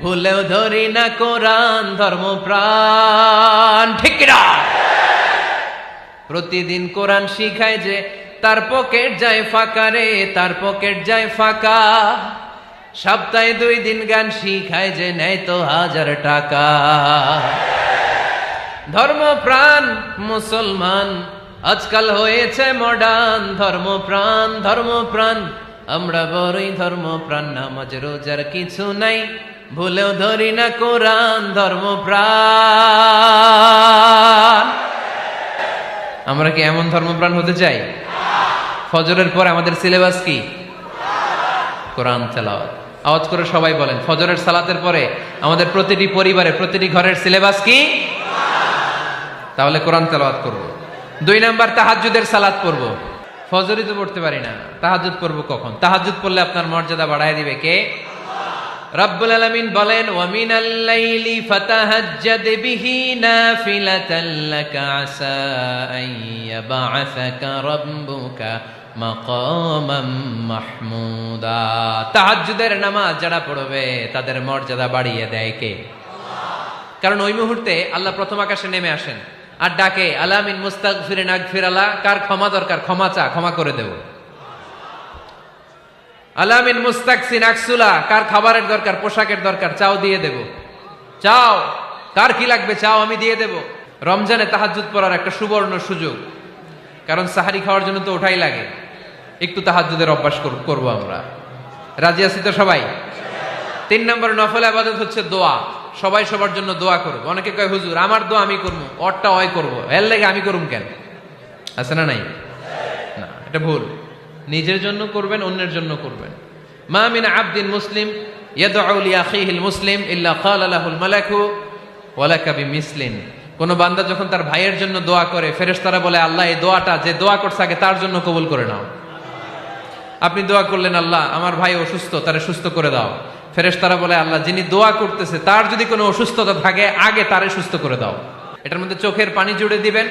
Speaker 1: ভুলেও ধরি না কোরআন। ধর্মপ্রাণ ঠিক কিনা? প্রতিদিন কোরআন শিখায় যে তার পকেট যায় ফাঁকা রে, তার পকেট যায় ফাঁকা। সপ্তাহে 2 দিন গান শিখায় যে নেয় তো 1000 টাকা। ধর্মপ্রাণ মুসলমান আজকাল হয়েছে মডার্ন। ধর্মপ্রাণ ধর্মপ্রাণ আমরা বড়ই ধর্মপ্রাণ। নামাজ রোজার কিছু নাই, ভুলেও ধরি না কোরআন। ধর্মপ্রাণ। আমরা কি এমন ধর্মপ্রাণ হতে চাই? ফজরের পর আমাদের সিলেবাস কি? কোরআন তেলাওয়াত। আওয়াজ করে সবাই বলেন, ফজরের সালাতের পরে আমাদের প্রতিটি পরিবারে, প্রতিটি ঘরের সিলেবাস কি? তাহলে কোরআন তেলাওয়াত করব। 2 নাম্বার তাহাজ্জুদের সালাত পড়ব। ফজরই তো পড়তে পারি না, তাহাজ্জুদ পড়ব কখন? তাহাজ্জুদ পড়লে আপনার মর্যাদা বাড়ায় দিবে কে? রব্বুল আলামিন বলেন, ওয়া মিনাল লাইলি ফাতাহাজ্জাদ বিহি নাফিলাতান লাকা আসা আন ইয়াবআসাকা রাব্বুকা মাকামাম মাহমুদা। তাহাজ্জুদের নামাজ যারা পড়বে তাদের মর্যাদা বাড়িয়ে দেয় কে? কারণ ওই মুহূর্তে আল্লাহ প্রথম আকাশে নেমে আসেন আর ডাকে, আলা মিন মুস্তাগফিরিন আগফিরালা। কার ক্ষমা দরকার? ক্ষমা চা, ক্ষমা করে দেব। আলা মিন মুস্তাকসিন আকসুলা। কার খাবারের দরকার? পোশাকের দরকার? চাও, দিয়ে দেব। চাও, কার কি লাগবে? চাও, আমি দিয়ে দেব। রমজানে তাহাজ্জুদ পড়ার একটা সুবর্ণ সুযোগ, কারণ সাহারি খাওয়ার জন্য তো ওঠাই লাগে। একটু তাহাজ্জুদের অভ্যাস করব আমরা। রাজি আছি তো সবাই? 3 নম্বর নফল ইবাদত হচ্ছে দোয়া। সবাই সবার জন্য দোয়া করব। অনেকে কয়, হুজুর আমার দোয়া আমি করবো, ওরটা ওই করবো, এর লাগে আমি করুম কেন? আছে না নাই? না, এটা ভুল। নিজের জন্য করবেন, অন্যের জন্য করবেন। মা মিন আবদিন মুসলিম ইয়াদউ লিআখিহিল মুসলিম ইল্লা ক্বালা লাহুল মালাকু ওয়া লাকা বিমিসলিন। কোন বান্দা যখন তার ভাইয়ের জন্য দোয়া করে, ফেরেশতারা বলে, আল্লাহ এই দোয়াটা যে দোয়া করছে আগে তার জন্য কবুল করে নাও। আপনি দোয়া করলেন, আল্লাহ আমার ভাই অসুস্থ, তারে সুস্থ করে দাও। ফেরেশতারা বলে, আল্লাহ যিনি দোয়া করতেছে তার যদি কোনো অসুস্থতা থাকে আগে তারে সুস্থ করে দাও। এটার মধ্যে চোখের পানি জুড়ে দিবেন,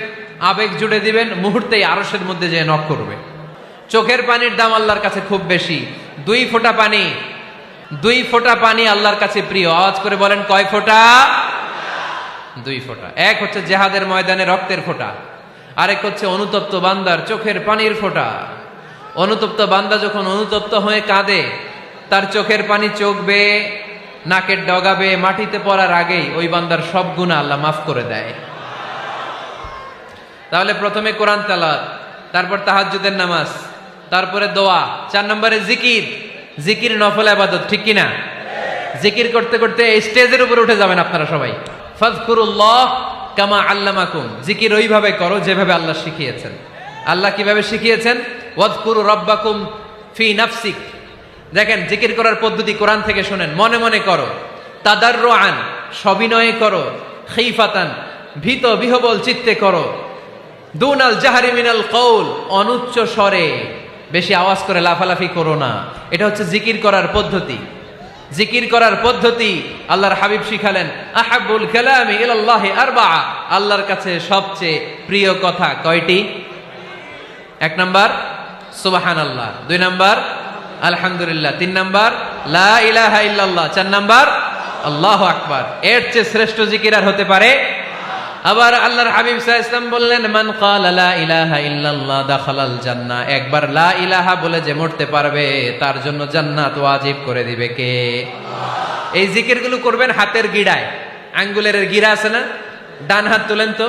Speaker 1: আবেগ জুড়ে দিবেন, মুহূর্তেই আরশের মধ্যে যে নক করবে। চোখের পানির দাম আল্লাহর কাছে খুব বেশি। 2 ফোঁটা পানি, 2 ফোঁটা পানি আল্লাহর কাছে প্রিয়। আওয়াজ করে বলেন, কয় ফোঁটা? 2 ফোঁটা। এক হচ্ছে জিহাদের ময়দানে রক্তের ফোঁটা, আরেক হচ্ছে অনুতপ্ত বান্দার চোখের পানির ফোঁটা। অনুতপ্ত বান্দা যখন অনুতপ্ত হয়ে কাঁদে, তার চোখের পানি চোখ বেয়ে নাকের ডগাবে মাটিতে পড়ার আগেই ওই বান্দার সব গুনাহ আল্লাহ মাফ করে দেয়। তাহলে প্রথমে কোরআন তেলাওয়াত, তারপর তাহাজ্জুদের নামাজ, তারপরে দোয়া। 4 নম্বরে জিকির। জিকির নফল ইবাদত, ঠিক কিনা? জিকির করতে করতে এই স্টেজের উপরে উঠে যাবেন আপনারা সবাই। ফাযকুরুল্লাহ কামা আল্লামাকুম। জিকির ওইভাবে করো যেভাবে আল্লাহ শিখিয়েছেন। আল্লাহ কিভাবে শিখিয়েছেন? ওয়াযকুরু রাব্বাকুম ফি নাফসিক। দেখেন, জিকির করার পদ্ধতি কোরআন থেকে শুনেন। মনে মনে করো, তাদাররুআন সবিনয়ে করো, খিফাতান ভীত বিহবল চিত্তে করো, দুনাল জাহরি মিনাল কওল অনুচ্চ স্বরে, বেশি আওয়াজ করে লাফালাফি করো না। এটা হচ্ছে জিকির করার পদ্ধতি। জিকির করার পদ্ধতি আল্লাহর হাবিব শিখালেন, আহাব্বুল কালামি ইলাল্লাহি আরবাআ, আল্লাহর কাছে সবচেয়ে প্রিয় কথা কয়টি? 1 নাম্বার সুবহানাল্লাহ, 2 নাম্বার আলহামদুলিল্লাহ, 3 নাম্বার লা ইলাহা ইল্লাল্লাহ, 4 নাম্বার আল্লাহু আকবার। এর চেয়ে শ্রেষ্ঠ জিকির আর হতে পারে? আবার আল্লাহর হাবিব সাল্লাল্লাহু আলাইহি ওয়াসাল্লাম বললেন, মান ক্বালা লা ইলাহা ইল্লাল্লাহ দাখালাল জান্নাহ, একবার লা ইলাহা বলে যে মরতে পারবে তার জন্য জান্নাত ওয়াজিব করে দিবে কে? আল্লাহ। এই জিকিরগুলো করবেন হাতের গিড়ায়, আঙ্গুলের গিড়া আছে না, ডান হাত তুলেন তো,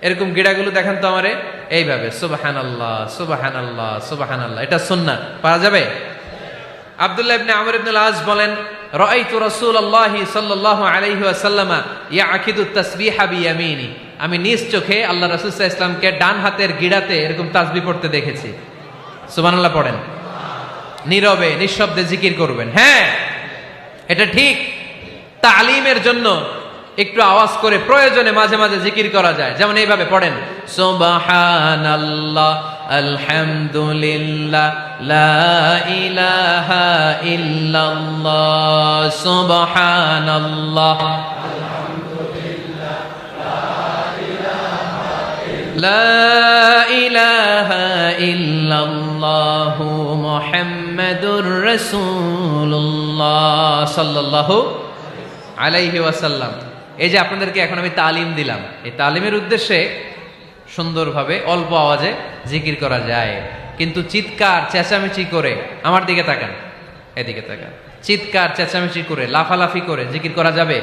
Speaker 1: এরকম গিড়াগুলো দেখেন তো আমারে, এইভাবে সুবহানাল্লাহ সুবহানাল্লাহ সুবহানাল্লাহ, এটা সুন্নাহ, পারা যাবে? আব্দুল্লাহ ইবনে আমর ইবনে আল-আস বলেন, রাআইতু রাসূলুল্লাহি সাল্লাল্লাহু আলাইহি ওয়াসাল্লাম ইয়াকিদু তাসবিহা বিয়ামিনি, আমি নিজ চোখে আল্লাহ রাসূল সাল্লাল্লাহু আলাইহি ওয়াসাল্লামকে ডান হাতের গিড়াতে এরকম তাসবিহ পড়তে দেখেছি। সুবহানাল্লাহ পড়েন, নীরবে নিঃশব্দে জিকির করবেন। হ্যাঁ, এটা ঠিক। তালিমের জন্য একটু আওয়াজ করে প্রয়োজনে মাঝে মাঝে জিকির করা যায়, যেমন এইভাবে পড়েন, সুবহানাল্লাহ আলহামদুলিল্লাহ লা ইলাহা ইল্লাল্লাহ, সুবহানাল্লাহ লা ইলাহা ইল্লাল্লাহ মুহাম্মাদুর রাসূলুল্লাহ সাল্লাল্লাহু আলাইহি ওয়াসাল্লাম। এই যে আপনাদেরকে এখন আমি তালিম দিলাম, এই তালিমের উদ্দেশ্যে সুন্দরভাবে অল্প আওয়াজে জিকির করা যায়, কিন্তু চিৎকার চেঁচামেচি করে, আমার দিকে তাকান, এদিকে তাকান, চিৎকার চেঁচামেচি করে লাফালাফি করে জিকির করা যাবে?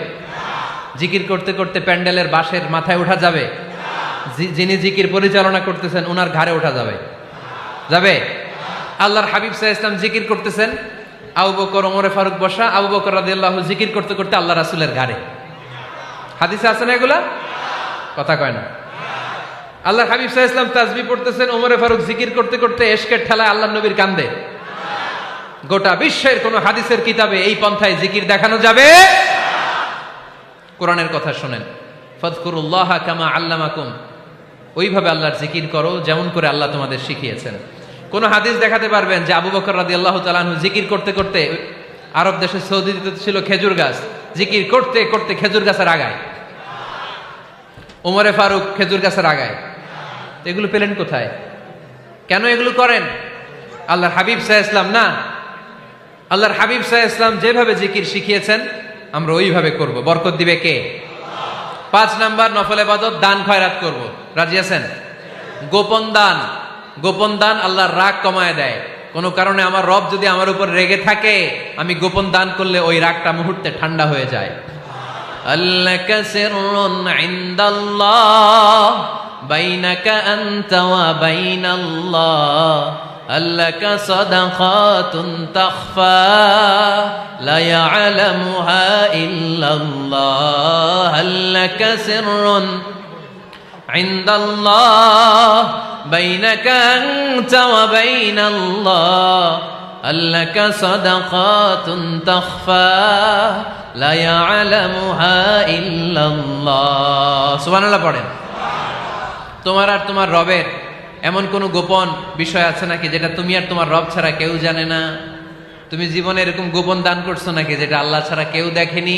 Speaker 1: জিকির করতে করতে প্যান্ডেলের বাঁশের মাথায় ওঠা যাবে? যিনি জিকির পরিচালনা করতেছেন ওনার ঘাড়ে ওঠা যাবে? যাবে? আল্লাহর হাবিব সাল্লাল্লাহু আলাইহি ওয়াসাল্লাম জিকির করতেছেন, আবু বকর ওমরে ফারুক বসা, আবু বকর রাদিয়াল্লাহু জিকির করতে করতে আল্লাহ রাসূলের ঘাড়ে। হাদিসে আছে না এগুলা? কথা কয় না। আল্লাহর হাবিব সাল্লাল্লাহু আলাইহি ওয়াসাল্লাম তাসবিহ পড়তেছেন, ওমরে ফারুক জিকির করতে করতে এশকের ঠেলায় আল্লাহর নবীর কান্দে। গোটা বিশ্বের কোন হাদিসের কিতাবে এই পন্থায় জিকির দেখানো যাবে? কোরআনের কথা শুনেন, ফাযকুরুল্লাহা কামা আল্লামাকুম, ওইভাবে আল্লাহর জিকির করো যেমন করে আল্লাহ তোমাদের শিখিয়েছেন। কোন হাদিস দেখাতে পারবেন যে আবু বকর রাদিয়াল্লাহু তাআলা আনহু জিকির করতে করতে, আরব দেশে সৌদিতে ছিল খেজুর গাছ, জিকির করতে করতে খেজুর গাছের আগায়, ওমরে ফারুক খেজুর গাছের আগায়, এগুলো পেলেন কোথায়? কেন এগুলো করেন? আল্লাহর হাবিব সাল্লাল্লাহু আলাইহি ওয়াসাল্লাম না, আল্লাহর হাবিব সাল্লাল্লাহু আলাইহি ওয়াসাল্লাম যেভাবে জিকির শিখিয়েছেন আমরা ওইভাবে করব। বরকত দিবে কে? 5 নাম্বার নফল ইবাদত, দান খয়রাত করব। রাজি আছেন? গোপন দান, গোপন দান আল্লাহর রাগ কমায় দেয়। কোন কারণে আমার রব যদি আমার উপর রেগে থাকে, আমি গোপন দান করলে ওই রাগটা মুহূর্তে ঠান্ডা হয়ে যায়। আল্লাকা সিররুন ইনদাল্লাহ বাইনাকা আনতা ওয়া বাইনাল্লাহ, আল্লাকা সাদাকাতুন তাখফা লা ইয়ালামুহা ইল্লাল্লাহ, আল্লাকা সিররুন ইনদাল্লাহ বাইনাকা আনতা ওয়া বাইনাল্লাহ, আল্লাকা সাদাকাতুন তাখফা লা ইয়ালামুহা ইল্লাল্লাহ। সুবহানাল্লাহ পড়েন। তোমার আর তোমার রবের এমন কোন গোপন বিষয় আছে নাকি যেটা তুমি আর তোমার রব ছাড়া কেউ জানে না? তুমি জীবনে এরকম গোপন দান করছো নাকি যেটা আল্লাহ ছাড়া কেউ দেখেনি?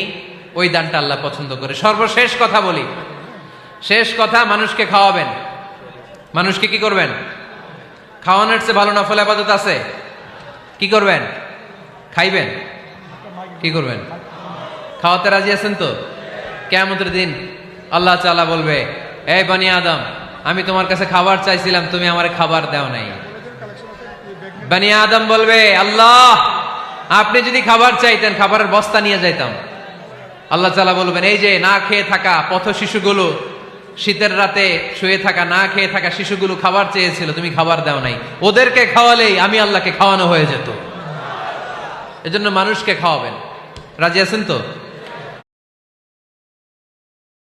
Speaker 1: ওই দানটা আল্লাহ পছন্দ করে। সর্বশেষ কথা বলি, শেষ কথা, মানুষকে খাওয়াবেন। মানুষকে কি করবেন? খাওয়ানোর চেয়ে ভালো নফল ইবাদত আছে? কি করবেন? খাইবেন। কি করবেন? খাওয়াতে রাজি আছেন তো? কিয়ামতের দিন আল্লাহ তাআলা বলবে, এই বনি আদম, আমি তোমার কাছে খাবার চাইছিলাম, তুমি আমারে খাবার দাও নাই। বনি আদম বলবে, আল্লাহ আপনি যদি খাবার চাইতেন খাবারের বস্তা নিয়ে যাইতাম। আল্লাহ তাআলা বলবেন, এই যে না খেয়ে থাকা পথ শিশুগুলো, শীতের রাতে শুয়ে থাকা না খেয়ে থাকা শিশুগুলো খাবার চেয়েছিল, তুমি খাবার দাও নাই, ওদেরকে খাওয়ালেই আমি আল্লাহকে খাওয়ানো হয়ে যেত। এজন্য মানুষকে খাওয়াবেন। রাজি আছেন তো?